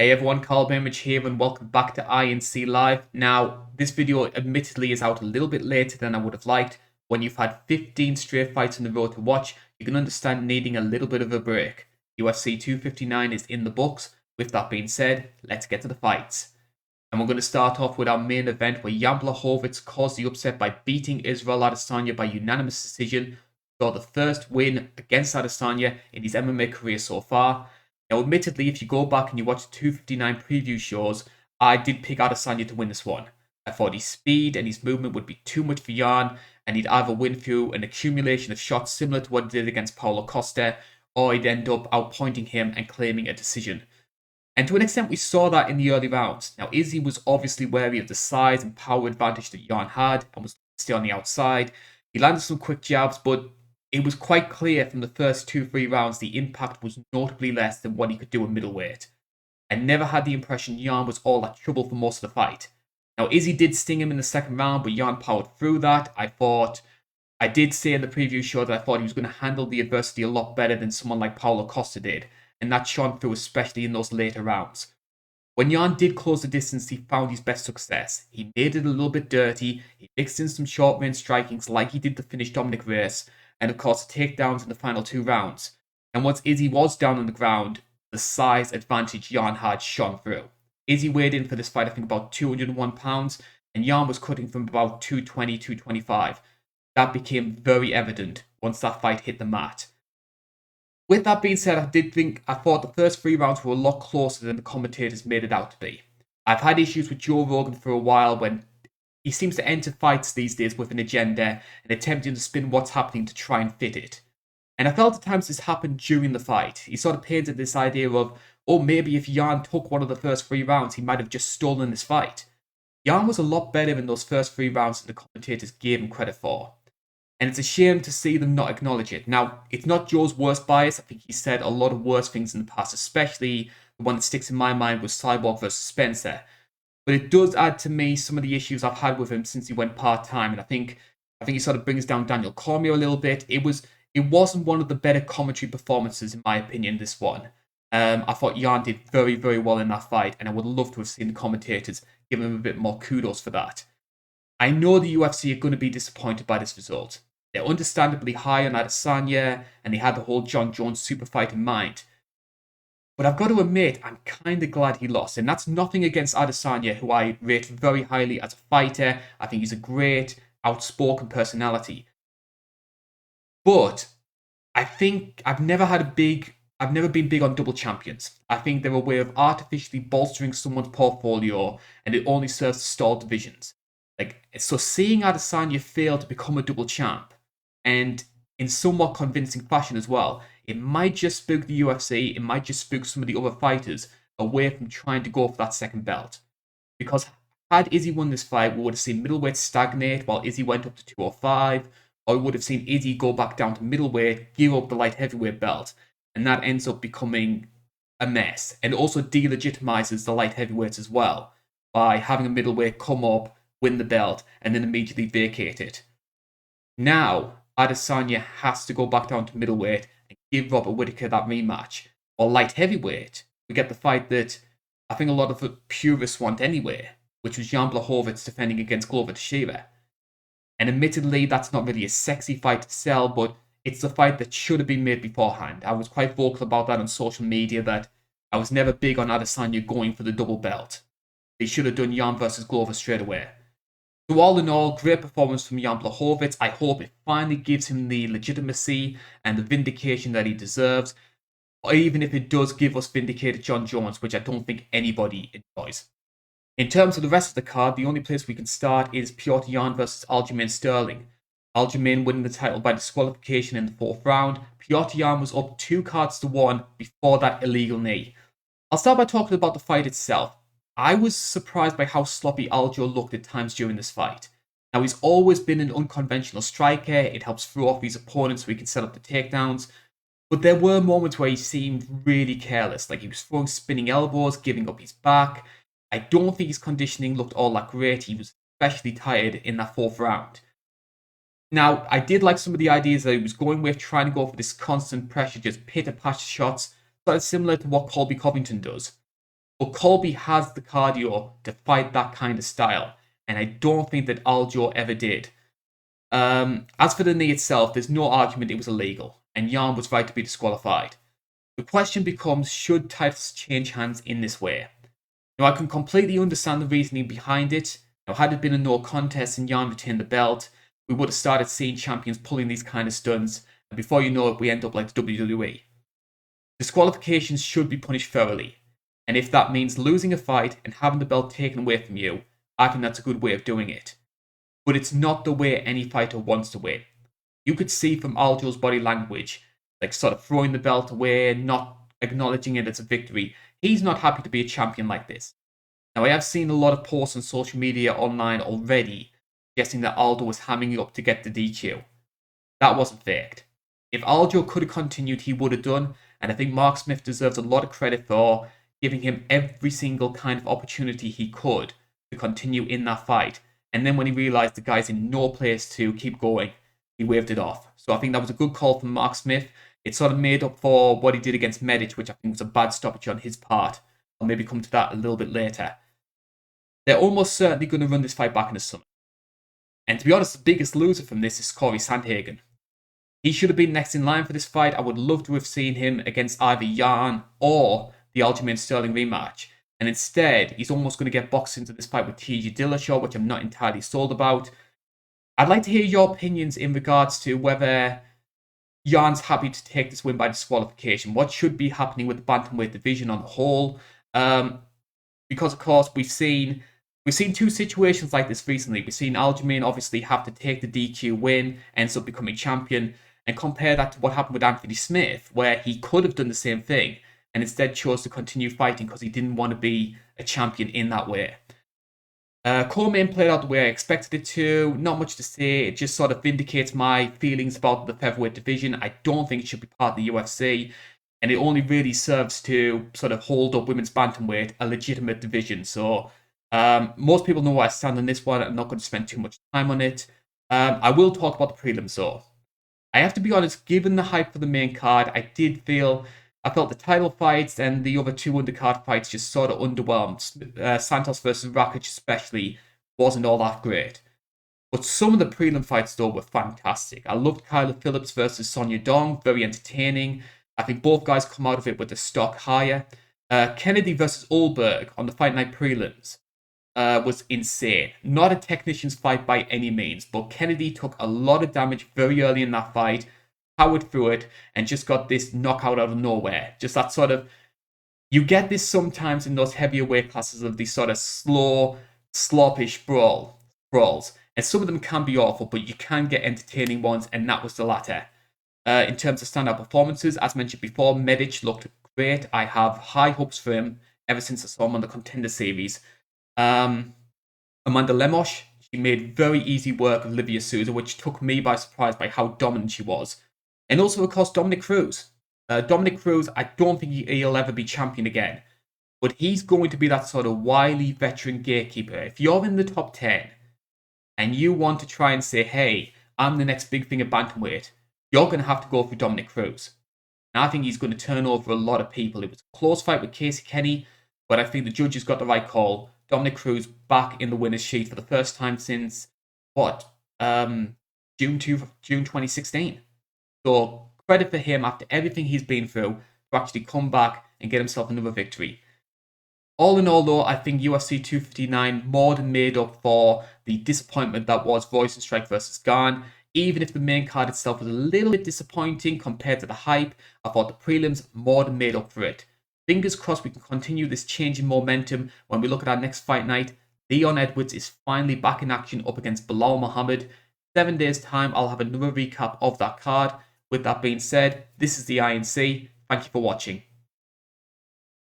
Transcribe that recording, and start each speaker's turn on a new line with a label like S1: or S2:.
S1: Hey everyone, Karl Bainbridge here and welcome back to INC Live. Now, this video admittedly is out a little bit later than I would have liked. When you've had 15 straight fights in a row to watch, you can understand needing a little bit of a break. UFC 259 is in the books. With that being said, let's get to the fights. And we're going to start off with our main event where Jan Blachowicz caused the upset by beating Israel Adesanya by unanimous decision. Got the first win against Adesanya in his MMA career so far. Now, admittedly, if you go back and you watch the 259 preview shows, I did pick Adesanya to win this one. I thought his speed and his movement would be too much for Jan, and he'd either win through an accumulation of shots similar to what he did against Paulo Costa, or he'd end up outpointing him and claiming a decision. And to an extent, we saw that in the early rounds. Now, Izzy was obviously wary of the size and power advantage that Jan had, and was still on the outside. He landed some quick jabs, but it was quite clear from the first 2-3 rounds the impact was notably less than what he could do in middleweight. I never had the impression Jan was all that trouble for most of the fight. Now, Izzy did sting him in the second round, but Jan powered through that. I did say in the preview show that I thought he was going to handle the adversity a lot better than someone like Paulo Costa did, and that shone through especially in those later rounds. When Jan did close the distance, he found his best success. He made it a little bit dirty, he mixed in some short-range strikings like he did to finish Dominic Reyes, and of course takedowns in the final 2 rounds. And once Izzy was down on the ground, the size advantage Jan had shone through. Izzy weighed in for this fight, I think, about 201 pounds, and Jan was cutting from about 220, 225. That became very evident once that fight hit the mat. With that being said, I thought the first 3 rounds were a lot closer than the commentators made it out to be. I've had issues with Joe Rogan for a while when he seems to enter fights these days with an agenda and attempting to spin what's happening to try and fit it. And I felt at times this happened during the fight. He sort of painted this idea of, oh, maybe if Jan took one of the first 3 rounds, he might have just stolen this fight. Jan was a lot better in those first 3 rounds than the commentators gave him credit for. And it's a shame to see them not acknowledge it. Now, it's not Joe's worst bias. I think he said a lot of worse things in the past, especially the one that sticks in my mind was Cyborg versus Spencer. But it does add to me some of the issues I've had with him since he went part-time. And I think he sort of brings down Daniel Cormier a little bit. It wasn't one of the better commentary performances, in my opinion, this one. I thought Jan did very, very well in that fight, and I would love to have seen the commentators give him a bit more kudos for that. I know the UFC are going to be disappointed by this result. They're understandably high on Adesanya, and they had the whole John Jones super fight in mind. But I've got to admit, I'm kind of glad he lost. And that's nothing against Adesanya, who I rate very highly as a fighter. I think he's a great, outspoken personality. But I think I've never been big on double champions. I think they're a way of artificially bolstering someone's portfolio, and it only serves to stall divisions. So seeing Adesanya fail to become a double champ, and in somewhat convincing fashion as well, it might just spook the UFC, it might just spook some of the other fighters away from trying to go for that second belt. Because had Izzy won this fight, we would have seen middleweight stagnate while Izzy went up to 205, or we would have seen Izzy go back down to middleweight, give up the light heavyweight belt, and that ends up becoming a mess. And also delegitimizes the light heavyweights as well, by having a middleweight come up, win the belt, and then immediately vacate it. Now, Adesanya has to go back down to middleweight and give Robert Whittaker that rematch. Or light heavyweight, we get the fight that I think a lot of the purists want anyway, which was Jan Blachowicz defending against Glover Teixeira. And admittedly, that's not really a sexy fight to sell, but it's the fight that should have been made beforehand. I was quite vocal about that on social media, that I was never big on Adesanya going for the double belt. They should have done Jan versus Glover straight away. So all in all, great performance from Jan Blachowicz. I hope it finally gives him the legitimacy and the vindication that he deserves, or even if it does give us vindicated John Jones, which I don't think anybody enjoys. In terms of the rest of the card, the only place we can start is Petr Yan versus Aljamain Sterling. Aljamain winning the title by disqualification in the 4th round. Petr Yan was up 2 cards to 1 before that illegal knee. I'll start by talking about the fight itself. I was surprised by how sloppy Aljo looked at times during this fight. Now, he's always been an unconventional striker. It helps throw off his opponents so he can set up the takedowns. But there were moments where he seemed really careless, like he was throwing spinning elbows, giving up his back. I don't think his conditioning looked all that great. He was especially tired in that 4th round. Now, I did like some of the ideas that he was going with, trying to go for this constant pressure, just pitter-patter shots, sort of similar to what Colby Covington does. But Colby has the cardio to fight that kind of style, and I don't think that Aljo ever did. As for the knee itself, there's no argument it was illegal, and Yan was right to be disqualified. The question becomes, should titles change hands in this way? Now, I can completely understand the reasoning behind it. Now, had it been a no contest and Yan retained the belt, we would have started seeing champions pulling these kind of stunts, and before you know it, we end up like the WWE. Disqualifications should be punished thoroughly, and if that means losing a fight and having the belt taken away from you, I think that's a good way of doing it. But it's not the way any fighter wants to win. You could see from Aljo's body language, like sort of throwing the belt away, not acknowledging it as a victory. He's not happy to be a champion like this. Now, I have seen a lot of posts on social media online already suggesting that Aljo was hamming it up to get the DQ. That wasn't faked. If Aljo could have continued, he would have done, and I think Mark Smith deserves a lot of credit for giving him every single kind of opportunity he could to continue in that fight. And then when he realised the guy's in no place to keep going, he waved it off. So I think that was a good call from Mark Smith. It sort of made up for what he did against Medic, which I think was a bad stoppage on his part. I'll maybe come to that a little bit later. They're almost certainly going to run this fight back in the summer. And to be honest, the biggest loser from this is Corey Sandhagen. He should have been next in line for this fight. I would love to have seen him against either Yan or the Aljamain Sterling rematch. And instead, he's almost going to get boxed into this fight with TJ Dillashaw, which I'm not entirely sold about. I'd like to hear your opinions in regards to whether Jan's happy to take this win by disqualification. What should be happening with the bantamweight division on the whole? Because, of course, we've seen two situations like this recently. We've seen Aljamain obviously have to take the DQ win, ends up becoming champion, and compare that to what happened with Anthony Smith, where he could have done the same thing and instead chose to continue fighting because he didn't want to be a champion in that way. Co-main played out the way I expected it to. Not much to say. It just sort of vindicates my feelings about the featherweight division. I don't think it should be part of the UFC, and it only really serves to sort of hold up women's bantamweight, a legitimate division. So most people know where I stand on this one. I'm not going to spend too much time on it. I will talk about the prelims though. I have to be honest, given the hype for the main card, I felt the title fights and the other two undercard fights just sort of underwhelmed. Santos versus Rakic especially wasn't all that great. But some of the prelim fights though were fantastic. I loved Kyler Phillips versus Sonia Dong, very entertaining. I think both guys come out of it with the stock higher. Kennedy versus Ulberg on the Fight Night prelims was insane. Not a technician's fight by any means, but Kennedy took a lot of damage very early in that fight, powered through it, and just got this knockout out of nowhere. Just that sort of, you get this sometimes in those heavier weight classes of these sort of slow, sloppish brawls. And some of them can be awful, but you can get entertaining ones, and that was the latter. In terms of standout performances, as mentioned before, Medic looked great. I have high hopes for him ever since I saw him on the Contender Series. Amanda Lemos, she made very easy work of Livia Souza, which took me by surprise by how dominant she was. And also, of course, Dominic Cruz. Dominic Cruz, I don't think he'll ever be champion again. But he's going to be that sort of wily veteran gatekeeper. If you're in the top 10 and you want to try and say, hey, I'm the next big thing at bantamweight, you're going to have to go through Dominic Cruz. And I think he's going to turn over a lot of people. It was a close fight with Casey Kenny, but I think the judges got the right call. Dominic Cruz back in the winner's sheet for the first time since, June 2016. So credit for him after everything he's been through to actually come back and get himself another victory. All in all though, I think UFC 259 more than made up for the disappointment that was Royce versus Gane. Even if the main card itself was a little bit disappointing compared to the hype, I thought the prelims more than made up for it. Fingers crossed we can continue this change in momentum when we look at our next fight night. Leon Edwards is finally back in action up against Bilal Muhammad. 7 days time, I'll have another recap of that card. With that being said, this is the INC. Thank you for watching.